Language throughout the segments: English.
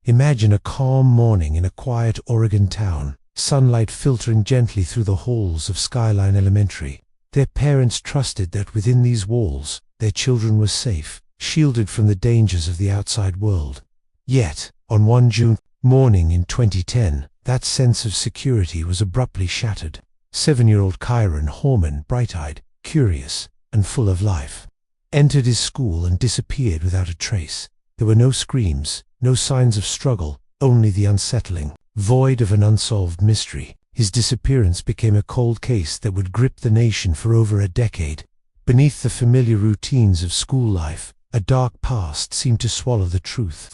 Imagine a calm morning in a quiet Oregon town, sunlight filtering gently through the halls of Skyline Elementary. Their parents trusted that within these walls, their children were safe, shielded from the dangers of the outside world. Yet, on one June morning in 2010, that sense of security was abruptly shattered. 7-year-old Kyron Horman, bright-eyed, curious, and full of life, entered his school and disappeared without a trace. There were no screams, no signs of struggle, only the unsettling, void of an unsolved mystery. His disappearance became a cold case that would grip the nation for over a decade. Beneath the familiar routines of school life, a dark past seemed to swallow the truth,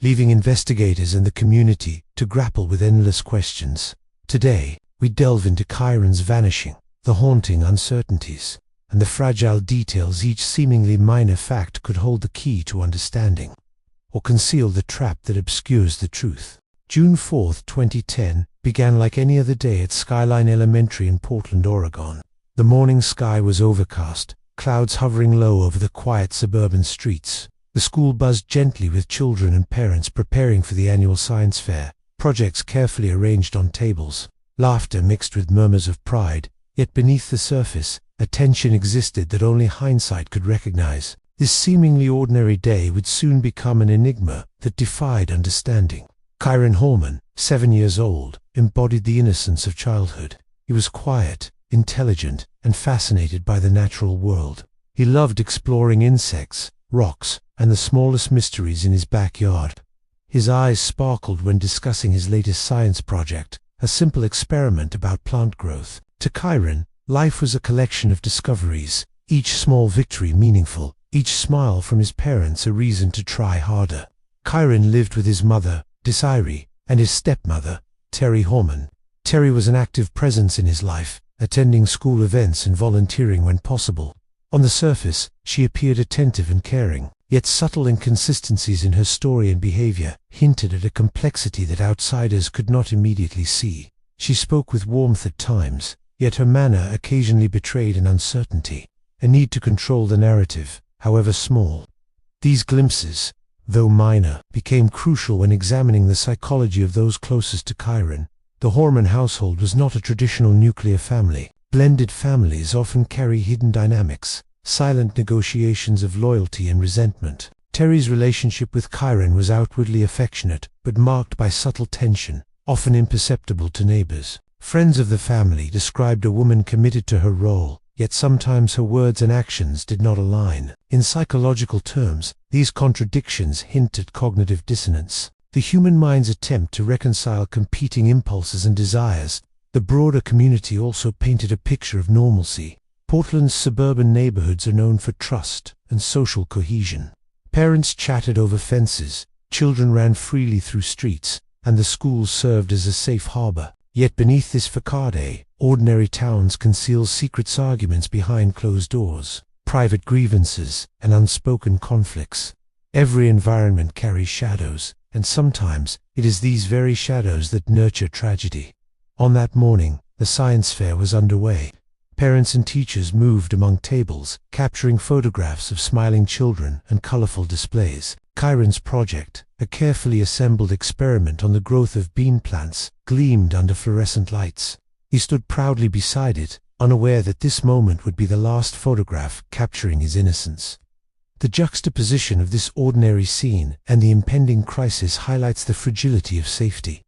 leaving investigators and the community to grapple with endless questions. Today, we delve into Kyron's vanishing, the haunting uncertainties, and the fragile details each seemingly minor fact could hold the key to understanding, or conceal the trap that obscures the truth. June 4, 2010, began like any other day at Skyline Elementary in Portland, Oregon. The morning sky was overcast, clouds hovering low over the quiet suburban streets. The school buzzed gently with children and parents preparing for the annual science fair, projects carefully arranged on tables, laughter mixed with murmurs of pride. Yet beneath the surface, a tension existed that only hindsight could recognize. This seemingly ordinary day would soon become an enigma that defied understanding. Kyron Horman, 7 years old, embodied the innocence of childhood. He was quiet, intelligent, and fascinated by the natural world. He loved exploring insects, rocks, and the smallest mysteries in his backyard. His eyes sparkled when discussing his latest science project, a simple experiment about plant growth. To Kyron, life was a collection of discoveries, each small victory meaningful, each smile from his parents a reason to try harder. Kyron lived with his mother, Desiree, and his stepmother, Terry Horman. Terry was an active presence in his life, attending school events and volunteering when possible. On the surface, she appeared attentive and caring, yet subtle inconsistencies in her story and behavior hinted at a complexity that outsiders could not immediately see. She spoke with warmth at times, yet her manner occasionally betrayed an uncertainty, a need to control the narrative, however small. These glimpses, though minor, became crucial when examining the psychology of those closest to Kyron. The Horman household was not a traditional nuclear family. Blended families often carry hidden dynamics, silent negotiations of loyalty and resentment. Terry's relationship with Kyron was outwardly affectionate, but marked by subtle tension, often imperceptible to neighbors. Friends of the family described a woman committed to her role, yet sometimes her words and actions did not align. In psychological terms, these contradictions hint at cognitive dissonance, the human mind's attempt to reconcile competing impulses and desires. The broader community also painted a picture of normalcy. Portland's suburban neighborhoods are known for trust and social cohesion. Parents chatted over fences, children ran freely through streets, and the schools served as a safe harbor. Yet beneath this facade, ordinary towns conceal secret arguments behind closed doors, private grievances, and unspoken conflicts. Every environment carries shadows, and sometimes it is these very shadows that nurture tragedy. On that morning, the science fair was underway. Parents and teachers moved among tables, capturing photographs of smiling children and colorful displays. Kyron's project, a carefully assembled experiment on the growth of bean plants, gleamed under fluorescent lights. He stood proudly beside it, unaware that this moment would be the last photograph capturing his innocence. The juxtaposition of this ordinary scene and the impending crisis highlights the fragility of safety.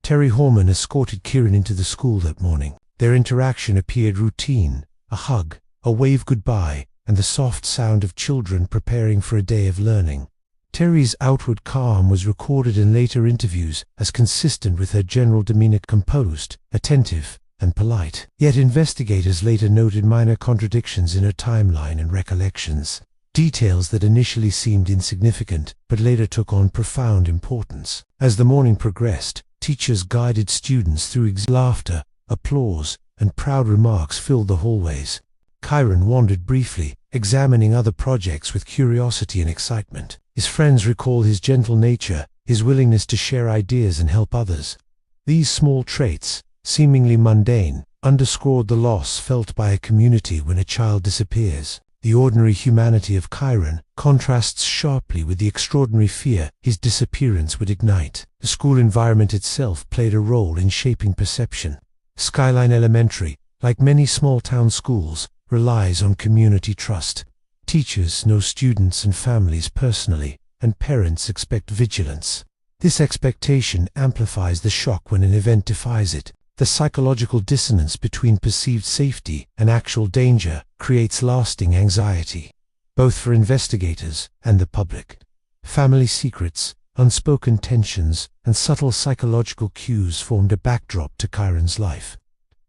Terry Horman escorted Kyron into the school that morning. Their interaction appeared routine, a hug, a wave goodbye, and the soft sound of children preparing for a day of learning. Terry's outward calm was recorded in later interviews as consistent with her general demeanor, composed, attentive, and polite. Yet investigators later noted minor contradictions in her timeline and recollections, details that initially seemed insignificant but later took on profound importance. As the morning progressed, teachers guided students through laughter, applause, and proud remarks filled the hallways. Kyron wandered briefly, examining other projects with curiosity and excitement. His friends recalled his gentle nature, his willingness to share ideas and help others. These small traits, seemingly mundane, underscored the loss felt by a community when a child disappears. The ordinary humanity of Kyron contrasts sharply with the extraordinary fear his disappearance would ignite. The school environment itself played a role in shaping perception. Skyline Elementary, like many small-town schools, relies on community trust. Teachers know students and families personally, and parents expect vigilance. This expectation amplifies the shock when an event defies it. The psychological dissonance between perceived safety and actual danger creates lasting anxiety, both for investigators and the public. Family secrets, unspoken tensions, and subtle psychological cues formed a backdrop to Kyron's life.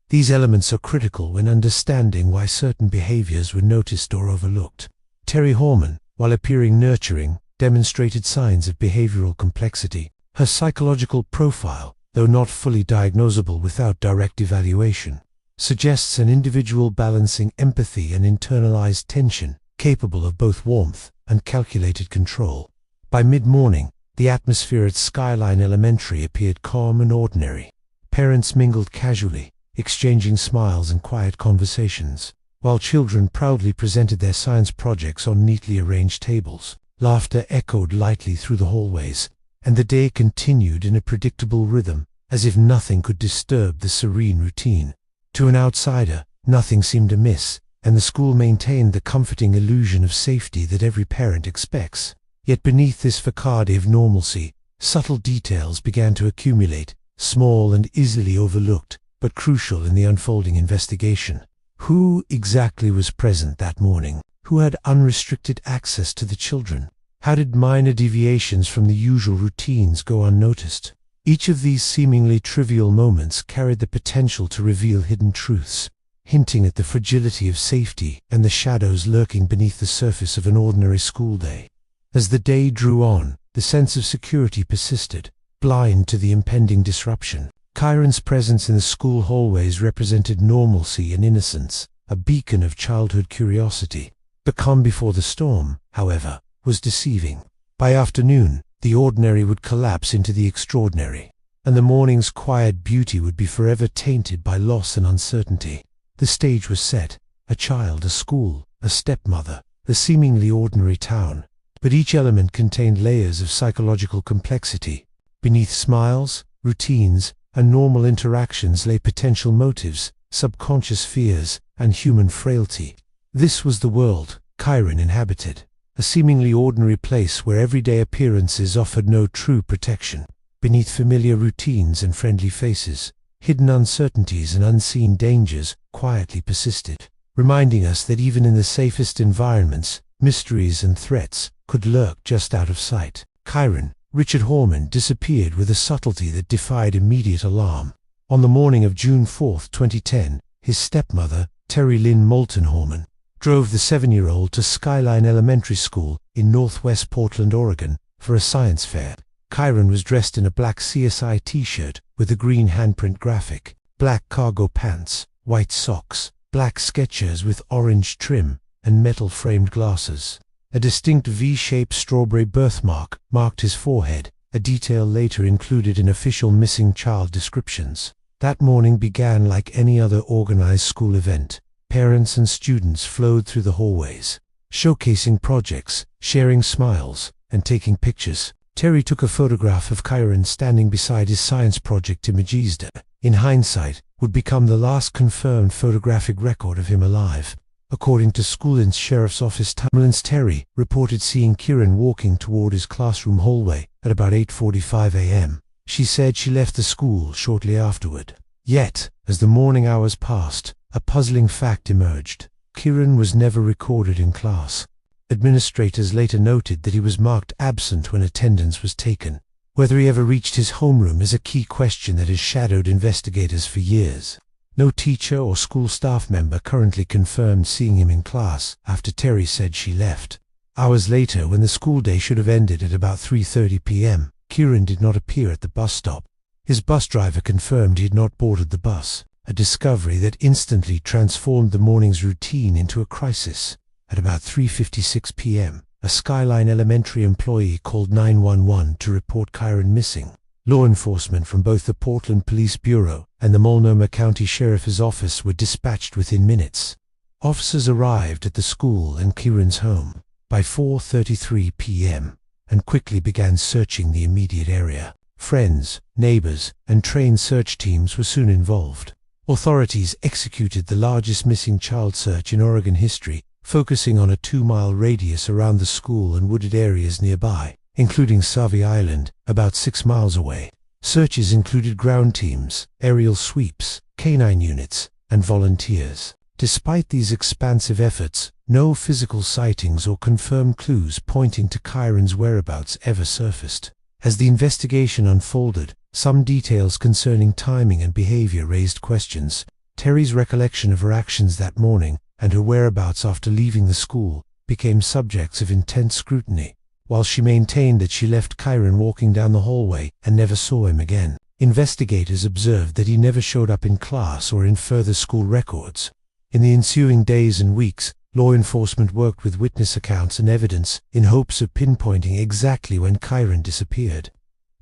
These elements are critical when understanding why certain behaviors were noticed or overlooked. Kyron Horman, while appearing nurturing, demonstrated signs of behavioral complexity. Her psychological profile, though not fully diagnosable without direct evaluation, suggests an individual balancing empathy and internalized tension, capable of both warmth and calculated control. By mid-morning, the atmosphere at Skyline Elementary appeared calm and ordinary. Parents mingled casually, exchanging smiles and quiet conversations, while children proudly presented their science projects on neatly arranged tables. Laughter echoed lightly through the hallways, and the day continued in a predictable rhythm, as if nothing could disturb the serene routine. To an outsider, nothing seemed amiss, and the school maintained the comforting illusion of safety that every parent expects. Yet beneath this facade of normalcy, subtle details began to accumulate, small and easily overlooked, but crucial in the unfolding investigation. Who exactly was present that morning? Who had unrestricted access to the children? How did minor deviations from the usual routines go unnoticed? Each of these seemingly trivial moments carried the potential to reveal hidden truths, hinting at the fragility of safety and the shadows lurking beneath the surface of an ordinary school day. As the day drew on, the sense of security persisted, blind to the impending disruption. Kyron's presence in the school hallways represented normalcy and innocence, a beacon of childhood curiosity. The calm before the storm, however, was deceiving. By afternoon, the ordinary would collapse into the extraordinary, and the morning's quiet beauty would be forever tainted by loss and uncertainty. The stage was set: a child, a school, a stepmother, the seemingly ordinary town. But each element contained layers of psychological complexity. Beneath smiles, routines, and normal interactions lay potential motives, subconscious fears, and human frailty. This was the world Kyron inhabited, a seemingly ordinary place where everyday appearances offered no true protection. Beneath familiar routines and friendly faces, hidden uncertainties and unseen dangers quietly persisted, reminding us that even in the safest environments, mysteries and threats could lurk just out of sight. Kyron, Richard Horman, disappeared with a subtlety that defied immediate alarm. On the morning of June 4, 2010, his stepmother, Terry Lynn Moulton Horman, drove the 7-year-old to Skyline Elementary School in northwest Portland, Oregon, for a science fair. Kyron was dressed in a black CSI t-shirt with a green handprint graphic, black cargo pants, white socks, black Skechers with orange trim, and metal-framed glasses. A distinct V-shaped strawberry birthmark marked his forehead, a detail later included in official missing child descriptions. That morning began like any other organized school event. Parents and students flowed through the hallways, showcasing projects, sharing smiles, and taking pictures. Terry took a photograph of Kyron standing beside his science project images that, in hindsight, would become the last confirmed photographic record of him alive. According to school sheriff's office, Terry reported seeing Kyron walking toward his classroom hallway at about 8:45 a.m. She said she left the school shortly afterward. Yet, as the morning hours passed, a puzzling fact emerged. Kyron was never recorded in class. Administrators later noted that he was marked absent when attendance was taken. Whether he ever reached his homeroom is a key question that has shadowed investigators for years. No teacher or school staff member currently confirmed seeing him in class after Terry said she left. Hours later, when the school day should have ended at about 3:30 p.m., Kyron did not appear at the bus stop. His bus driver confirmed he had not boarded the bus, a discovery that instantly transformed the morning's routine into a crisis. At about 3:56 p.m., a Skyline Elementary employee called 911 to report Kyron missing. Law enforcement from both the Portland Police Bureau and the Multnomah County Sheriff's Office were dispatched within minutes. Officers arrived at the school and Kyron's home by 4:33 p.m. and quickly began searching the immediate area. Friends, neighbors, and trained search teams were soon involved. Authorities executed the largest missing child search in Oregon history, focusing on a 2-mile radius around the school and wooded areas nearby, including Sauvie Island, about 6 miles away. Searches included ground teams, aerial sweeps, canine units, and volunteers. Despite these expansive efforts, no physical sightings or confirmed clues pointing to Kyron's whereabouts ever surfaced. As the investigation unfolded, some details concerning timing and behavior raised questions. Terry's recollection of her actions that morning and her whereabouts after leaving the school became subjects of intense scrutiny. While she maintained that she left Kyron walking down the hallway and never saw him again, investigators observed that he never showed up in class or in further school records. In the ensuing days and weeks, law enforcement worked with witness accounts and evidence in hopes of pinpointing exactly when Kyron disappeared.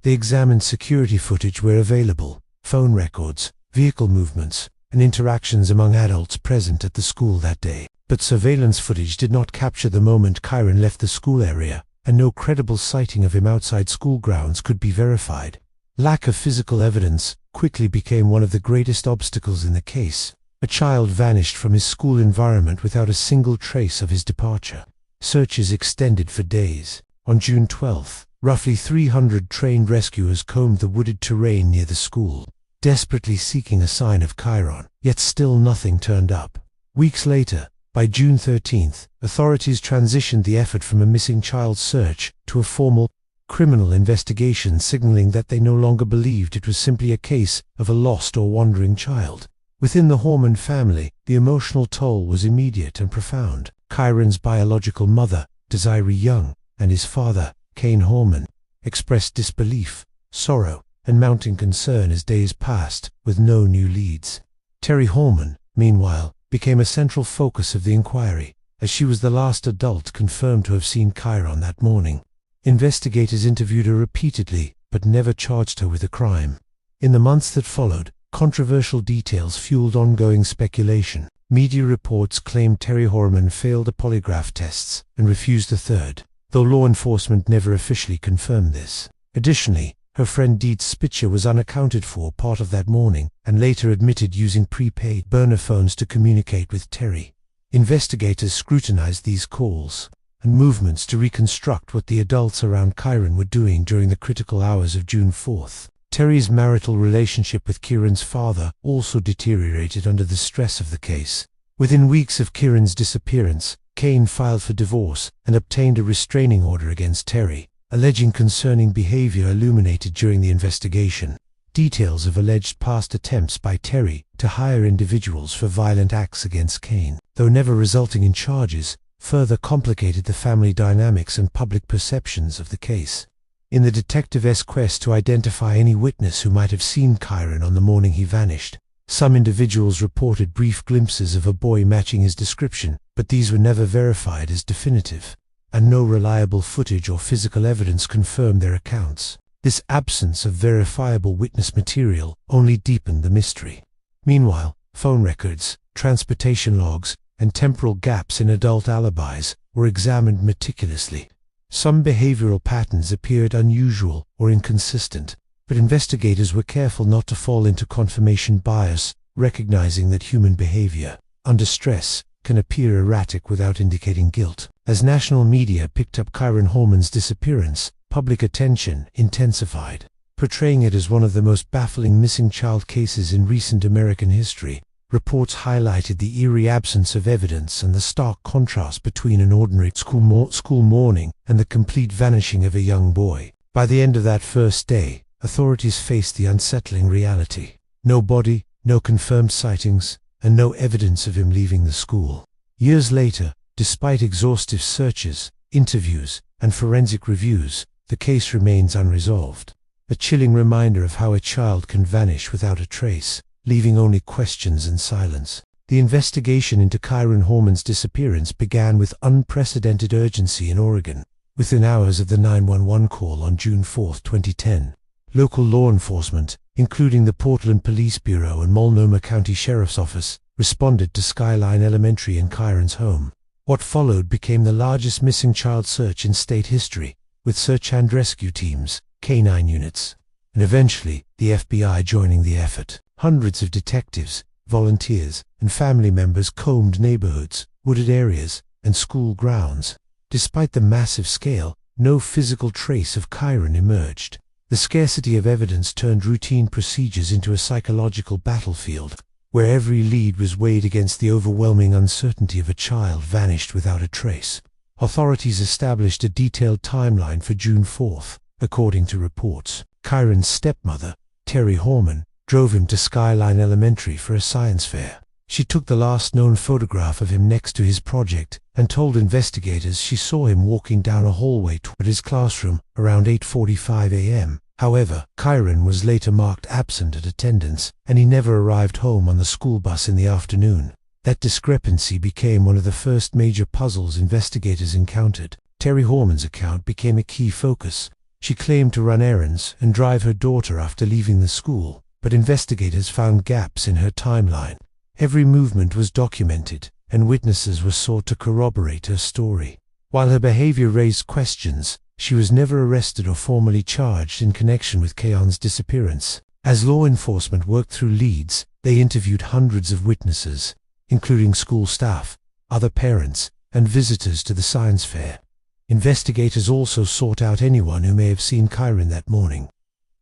They examined security footage where available, phone records, vehicle movements, and interactions among adults present at the school that day. But surveillance footage did not capture the moment Kyron left the school area, and no credible sighting of him outside school grounds could be verified. Lack of physical evidence quickly became one of the greatest obstacles in the case. A child vanished from his school environment without a single trace of his departure. Searches extended for days. On June 12, roughly 300 trained rescuers combed the wooded terrain near the school, desperately seeking a sign of Kyron, yet still nothing turned up. Weeks later, by June 13th, authorities transitioned the effort from a missing child search to a formal criminal investigation, signaling that they no longer believed it was simply a case of a lost or wandering child. Within the Horman family, the emotional toll was immediate and profound. Kyron's biological mother, Desiree Young, and his father, Kyron Horman, expressed disbelief, sorrow, and mounting concern as days passed, with no new leads. Terry Horman, meanwhile, became a central focus of the inquiry, as she was the last adult confirmed to have seen Kyron that morning. Investigators interviewed her repeatedly, but never charged her with a crime. In the months that followed, controversial details fueled ongoing speculation. Media reports claimed Terry Horman failed the polygraph tests and refused a third, though law enforcement never officially confirmed this. Additionally, her friend Deet Spitzer was unaccounted for part of that morning and later admitted using prepaid burner phones to communicate with Terry. Investigators scrutinized these calls and movements to reconstruct what the adults around Kyron were doing during the critical hours of June 4th. Terry's marital relationship with Kyron's father also deteriorated under the stress of the case. Within weeks of Kyron's disappearance, Kyron filed for divorce and obtained a restraining order against Terry, alleging concerning behavior illuminated during the investigation. Details of alleged past attempts by Terry to hire individuals for violent acts against Kyron, though never resulting in charges, further complicated the family dynamics and public perceptions of the case. In the detective's quest to identify any witness who might have seen Kyron on the morning he vanished, some individuals reported brief glimpses of a boy matching his description, but these were never verified as definitive, and no reliable footage or physical evidence confirmed their accounts. This absence of verifiable witness material only deepened the mystery. Meanwhile, phone records, transportation logs, and temporal gaps in adult alibis were examined meticulously. Some behavioral patterns appeared unusual or inconsistent, but investigators were careful not to fall into confirmation bias, recognizing that human behavior, under stress, can appear erratic without indicating guilt. As national media picked up Kyron Horman's disappearance, public attention intensified, portraying it as one of the most baffling missing child cases in recent American history. Reports highlighted the eerie absence of evidence and the stark contrast between an ordinary school morning and the complete vanishing of a young boy. By the end of that first day, authorities faced the unsettling reality. No body, no confirmed sightings, and no evidence of him leaving the school. Years later, despite exhaustive searches, interviews, and forensic reviews, the case remains unresolved. A chilling reminder of how a child can vanish without a trace, leaving only questions and silence. The investigation into Kyron Horman's disappearance began with unprecedented urgency in Oregon. Within hours of the 911 call on June 4, 2010, local law enforcement, including the Portland Police Bureau and Multnomah County Sheriff's Office, responded to Skyline Elementary and Kyron's home. What followed became the largest missing child search in state history, with search and rescue teams, canine units, and eventually the FBI joining the effort. Hundreds of detectives, volunteers, and family members combed neighborhoods, wooded areas, and school grounds. Despite the massive scale, no physical trace of Kyron emerged. The scarcity of evidence turned routine procedures into a psychological battlefield, where every lead was weighed against the overwhelming uncertainty of a child vanished without a trace. Authorities established a detailed timeline for June 4th. According to reports, Kyron's stepmother, Terry Horman, drove him to Skyline Elementary for a science fair. She took the last known photograph of him next to his project and told investigators she saw him walking down a hallway toward his classroom around 8:45 a.m. However, Kyron was later marked absent at attendance, and he never arrived home on the school bus in the afternoon. That discrepancy became one of the first major puzzles investigators encountered. Terry Horman's account became a key focus. She claimed to run errands and drive her daughter after leaving the school, but investigators found gaps in her timeline. Every movement was documented, and witnesses were sought to corroborate her story. While her behavior raised questions, she was never arrested or formally charged in connection with Kyron's disappearance. As law enforcement worked through leads, they interviewed hundreds of witnesses, including school staff, other parents, and visitors to the science fair. Investigators also sought out anyone who may have seen Kyron that morning.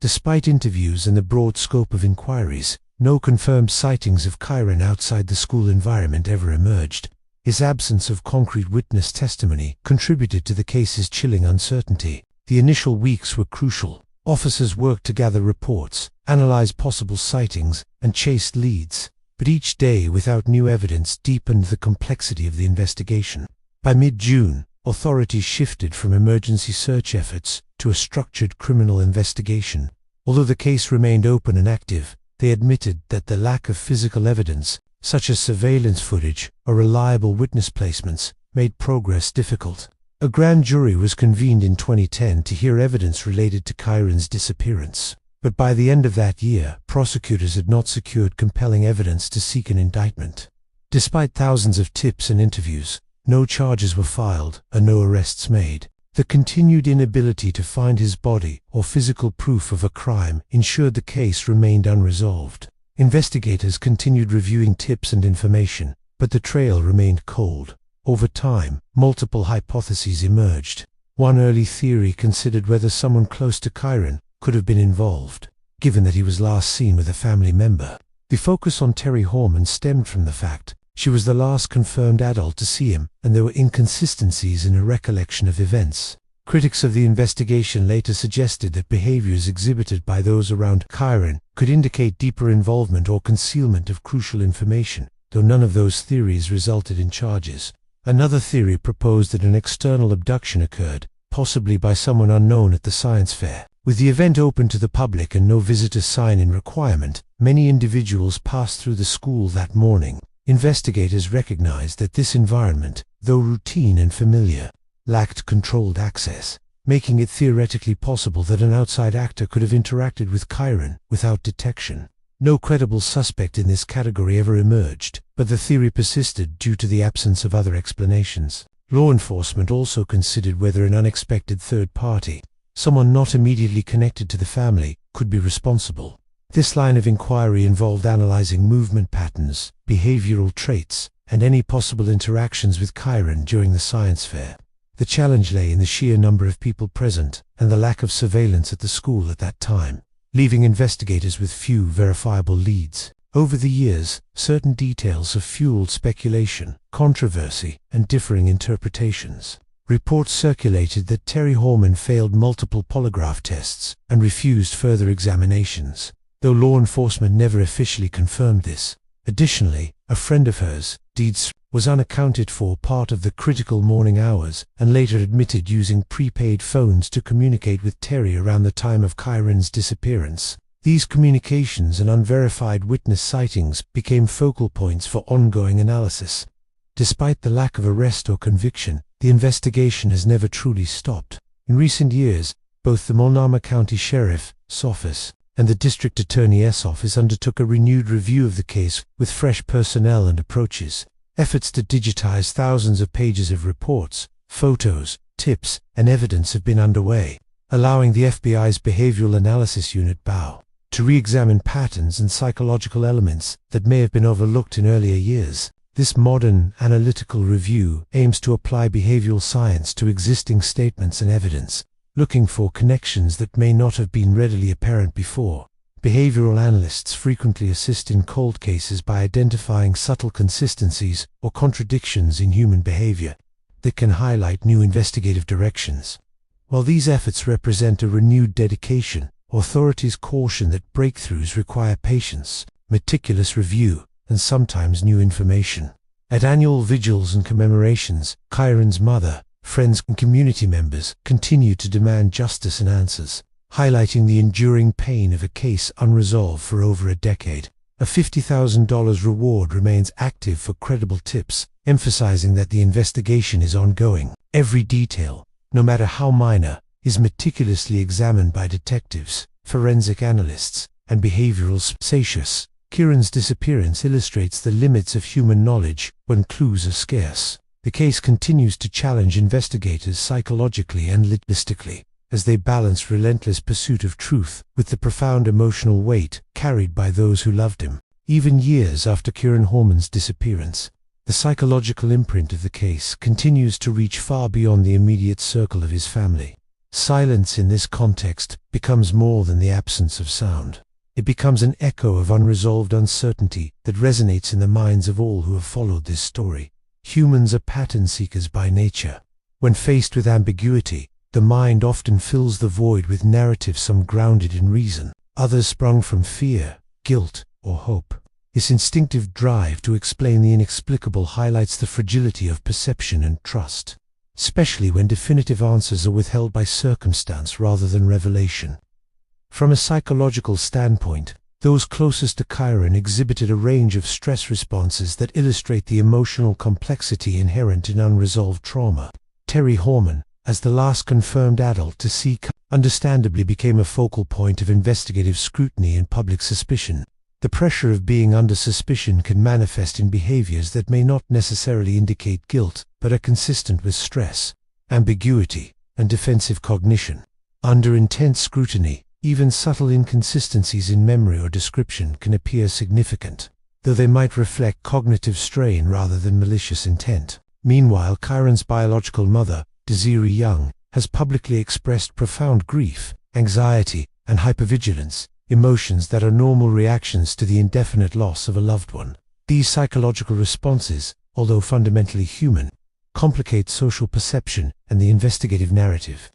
Despite interviews and the broad scope of inquiries, no confirmed sightings of Kyron outside the school environment ever emerged. His absence of concrete witness testimony contributed to the case's chilling uncertainty. The initial weeks were crucial. Officers worked to gather reports, analyze possible sightings, and chase leads. But each day without new evidence deepened the complexity of the investigation. By mid-June, authorities shifted from emergency search efforts to a structured criminal investigation. Although the case remained open and active, they admitted that the lack of physical evidence, such as surveillance footage or reliable witness placements, made progress difficult. A grand jury was convened in 2010 to hear evidence related to Kyron's disappearance. But by the end of that year, prosecutors had not secured compelling evidence to seek an indictment. Despite thousands of tips and interviews, no charges were filed and no arrests made. The continued inability to find his body or physical proof of a crime ensured the case remained unresolved. Investigators continued reviewing tips and information, but the trail remained cold. Over time, multiple hypotheses emerged. One early theory considered whether someone close to Kyron could have been involved, given that he was last seen with a family member. The focus on Terry Horman stemmed from the fact she was the last confirmed adult to see him, and there were inconsistencies in her recollection of events. Critics of the investigation later suggested that behaviors exhibited by those around Kyron could indicate deeper involvement or concealment of crucial information, though none of those theories resulted in charges. Another theory proposed that an external abduction occurred, possibly by someone unknown at the science fair. With the event open to the public and no visitor sign-in requirement, many individuals passed through the school that morning. Investigators recognized that this environment, though routine and familiar, lacked controlled access, making it theoretically possible that an outside actor could have interacted with Kyron without detection. No credible suspect in this category ever emerged, but the theory persisted due to the absence of other explanations. Law enforcement also considered whether an unexpected third party, someone not immediately connected to the family, could be responsible. This line of inquiry involved analyzing movement patterns, behavioral traits, and any possible interactions with Kyron during the science fair. The challenge lay in the sheer number of people present and the lack of surveillance at the school at that time, leaving investigators with few verifiable leads. Over the years, certain details have fueled speculation, controversy, and differing interpretations. Reports circulated that Terry Horman failed multiple polygraph tests and refused further examinations, though law enforcement never officially confirmed this. Additionally, a friend of hers, Deeds, was unaccounted for part of the critical morning hours and later admitted using prepaid phones to communicate with Terry around the time of Kyron's disappearance. These communications and unverified witness sightings became focal points for ongoing analysis. Despite the lack of arrest or conviction, the investigation has never truly stopped. In recent years, both the Multnomah County Sheriff's Office and the district attorney's office undertook a renewed review of the case with fresh personnel and approaches. Efforts to digitize thousands of pages of reports, photos, tips, and evidence have been underway, allowing the FBI's Behavioral Analysis Unit (BAU) to re-examine patterns and psychological elements that may have been overlooked in earlier years. This modern, analytical review aims to apply behavioral science to existing statements and evidence, looking for connections that may not have been readily apparent before. Behavioral analysts frequently assist in cold cases by identifying subtle consistencies or contradictions in human behavior that can highlight new investigative directions. While these efforts represent a renewed dedication, authorities caution that breakthroughs require patience, meticulous review, and sometimes new information. At annual vigils and commemorations, Kyron's mother, friends, and community members continue to demand justice and answers, highlighting the enduring pain of a case unresolved for over a decade. A $50,000 reward remains active for credible tips, emphasizing that the investigation is ongoing. Every detail, no matter how minor, is meticulously examined by detectives, forensic analysts, and behavioral specialists. Kyron's disappearance illustrates the limits of human knowledge when clues are scarce. The case continues to challenge investigators psychologically and linguistically, as they balance relentless pursuit of truth with the profound emotional weight carried by those who loved him. Even years after Kyron Horman's disappearance, the psychological imprint of the case continues to reach far beyond the immediate circle of his family. Silence in this context becomes more than the absence of sound. It becomes an echo of unresolved uncertainty that resonates in the minds of all who have followed this story. Humans are pattern seekers by nature. When faced with ambiguity, the mind often fills the void with narratives, some grounded in reason, others sprung from fear, guilt, or hope. This instinctive drive to explain the inexplicable highlights the fragility of perception and trust, especially when definitive answers are withheld by circumstance rather than revelation. From a psychological standpoint, those closest to Kyron exhibited a range of stress responses that illustrate the emotional complexity inherent in unresolved trauma. Terry Horman, as the last confirmed adult to see Kyron, understandably became a focal point of investigative scrutiny and public suspicion. The pressure of being under suspicion can manifest in behaviors that may not necessarily indicate guilt, but are consistent with stress, ambiguity, and defensive cognition. Under intense scrutiny, even subtle inconsistencies in memory or description can appear significant, though they might reflect cognitive strain rather than malicious intent. Meanwhile, Kyron's biological mother, Desiree Young, has publicly expressed profound grief, anxiety, and hypervigilance, emotions that are normal reactions to the indefinite loss of a loved one. These psychological responses, although fundamentally human, complicate social perception and the investigative narrative,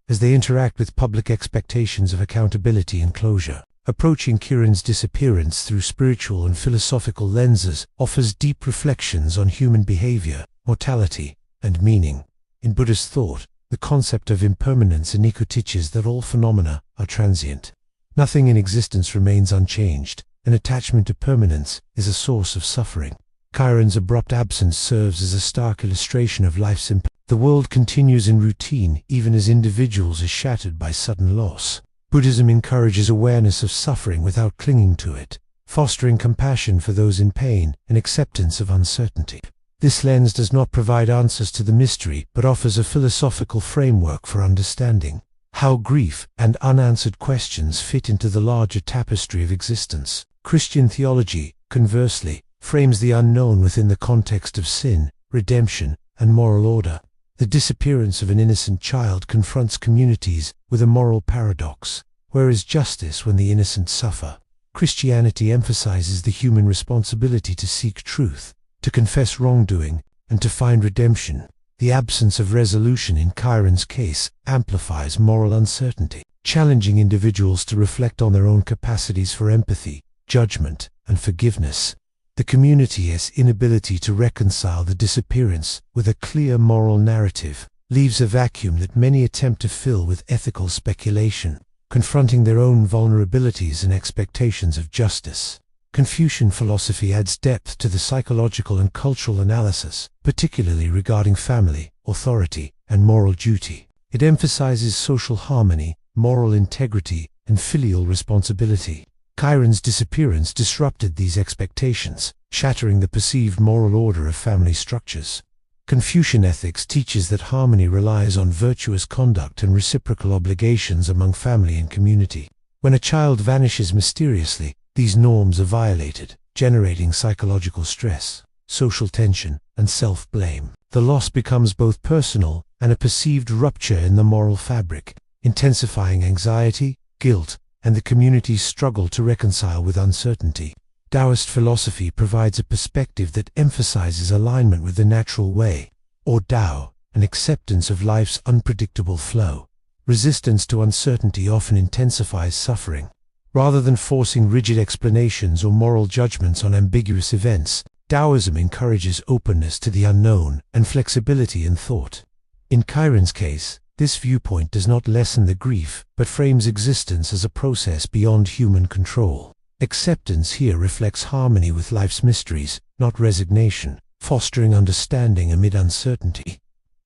as they interact with public expectations of accountability and closure. Approaching Kyron's disappearance through spiritual and philosophical lenses offers deep reflections on human behavior, mortality, and meaning. In Buddhist thought, the concept of impermanence teaches that all phenomena are transient. Nothing in existence remains unchanged, and attachment to permanence is a source of suffering. Kyron's abrupt absence serves as a stark illustration of life's impact. The world continues in routine even as individuals are shattered by sudden loss. Buddhism encourages awareness of suffering without clinging to it, fostering compassion for those in pain and acceptance of uncertainty. This lens does not provide answers to the mystery, but offers a philosophical framework for understanding how grief and unanswered questions fit into the larger tapestry of existence. Christian theology, conversely, frames the unknown within the context of sin, redemption, and moral order. The disappearance of an innocent child confronts communities with a moral paradox. Where is justice when the innocent suffer? Christianity emphasizes the human responsibility to seek truth, to confess wrongdoing, and to find redemption. The absence of resolution in Kyron's case amplifies moral uncertainty, challenging individuals to reflect on their own capacities for empathy, judgment, and forgiveness. The community's inability to reconcile the disappearance with a clear moral narrative leaves a vacuum that many attempt to fill with ethical speculation, confronting their own vulnerabilities and expectations of justice. Confucian philosophy adds depth to the psychological and cultural analysis, particularly regarding family, authority, and moral duty. It emphasizes social harmony, moral integrity, and filial responsibility. Kyron's disappearance disrupted these expectations, shattering the perceived moral order of family structures. Confucian ethics teaches that harmony relies on virtuous conduct and reciprocal obligations among family and community. When a child vanishes mysteriously, these norms are violated, generating psychological stress, social tension, and self-blame. The loss becomes both personal and a perceived rupture in the moral fabric, intensifying anxiety, guilt, and the community's struggle to reconcile with uncertainty. Taoist philosophy provides a perspective that emphasizes alignment with the natural way, or Tao, an acceptance of life's unpredictable flow. Resistance to uncertainty often intensifies suffering. Rather than forcing rigid explanations or moral judgments on ambiguous events, Taoism encourages openness to the unknown and flexibility in thought. In Kyron's case, this viewpoint does not lessen the grief, but frames existence as a process beyond human control. Acceptance here reflects harmony with life's mysteries, not resignation, fostering understanding amid uncertainty.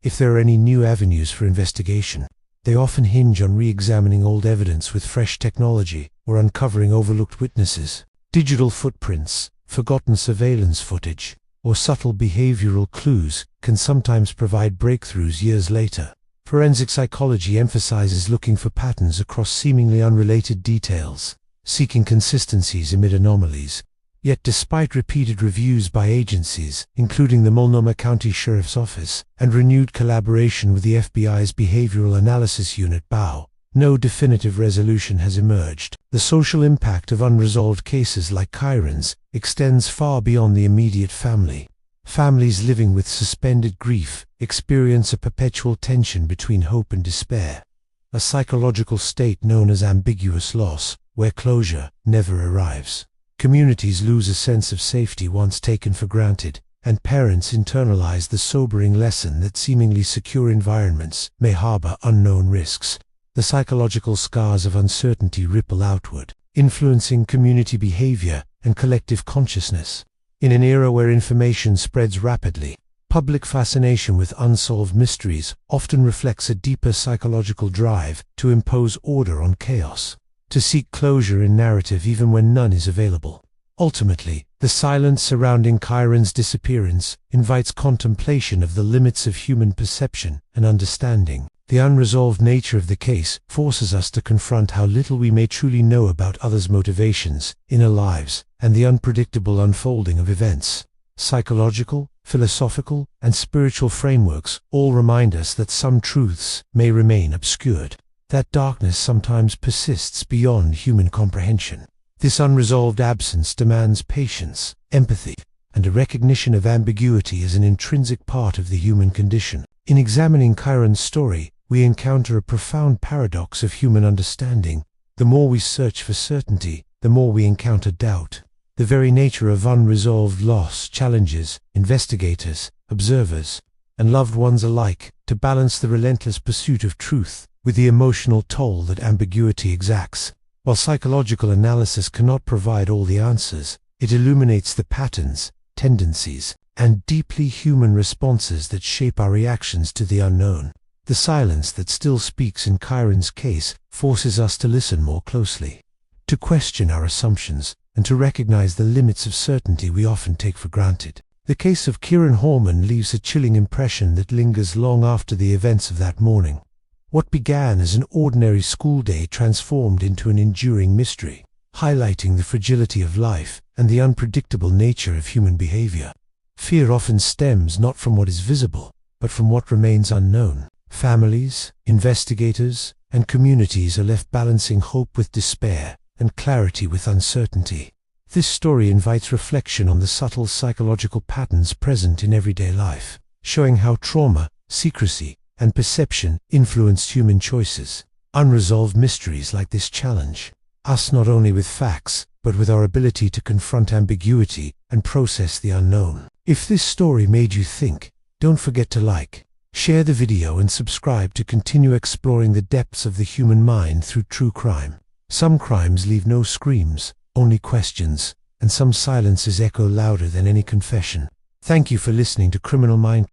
If there are any new avenues for investigation, they often hinge on re-examining old evidence with fresh technology or uncovering overlooked witnesses. Digital footprints, forgotten surveillance footage, or subtle behavioral clues can sometimes provide breakthroughs years later. Forensic psychology emphasizes looking for patterns across seemingly unrelated details, seeking consistencies amid anomalies. Yet despite repeated reviews by agencies, including the Multnomah County Sheriff's Office, and renewed collaboration with the FBI's Behavioral Analysis Unit (BAU), no definitive resolution has emerged. The social impact of unresolved cases like Kyron's extends far beyond the immediate family. Families living with suspended grief experience a perpetual tension between hope and despair, a psychological state known as ambiguous loss, where closure never arrives. Communities lose a sense of safety once taken for granted, and parents internalize the sobering lesson that seemingly secure environments may harbor unknown risks. The psychological scars of uncertainty ripple outward, influencing community behavior and collective consciousness. In an era where information spreads rapidly, public fascination with unsolved mysteries often reflects a deeper psychological drive to impose order on chaos, to seek closure in narrative even when none is available. Ultimately, the silence surrounding Kyron's disappearance invites contemplation of the limits of human perception and understanding. The unresolved nature of the case forces us to confront how little we may truly know about others' motivations, inner lives, and the unpredictable unfolding of events. Psychological, philosophical, and spiritual frameworks all remind us that some truths may remain obscured, that darkness sometimes persists beyond human comprehension. This unresolved absence demands patience, empathy, and a recognition of ambiguity as an intrinsic part of the human condition. In examining Kyron's story, we encounter a profound paradox of human understanding. The more we search for certainty, the more we encounter doubt. The very nature of unresolved loss challenges investigators, observers, and loved ones alike to balance the relentless pursuit of truth with the emotional toll that ambiguity exacts. While psychological analysis cannot provide all the answers, it illuminates the patterns, tendencies, and deeply human responses that shape our reactions to the unknown. The silence that still speaks in Kyron's case forces us to listen more closely, to question our assumptions, and to recognize the limits of certainty we often take for granted. The case of Kyron Horman leaves a chilling impression that lingers long after the events of that morning. What began as an ordinary school day transformed into an enduring mystery, highlighting the fragility of life and the unpredictable nature of human behavior. Fear often stems not from what is visible, but from what remains unknown. Families, investigators, and communities are left balancing hope with despair and clarity with uncertainty. This story invites reflection on the subtle psychological patterns present in everyday life, showing how trauma, secrecy, and perception influence human choices. Unresolved mysteries like this challenge us not only with facts, but with our ability to confront ambiguity and process the unknown. If this story made you think, don't forget to like, share the video and subscribe to continue exploring the depths of the human mind through true crime. Some crimes leave no screams, only questions, and some silences echo louder than any confession. Thank you for listening to Criminal Mind.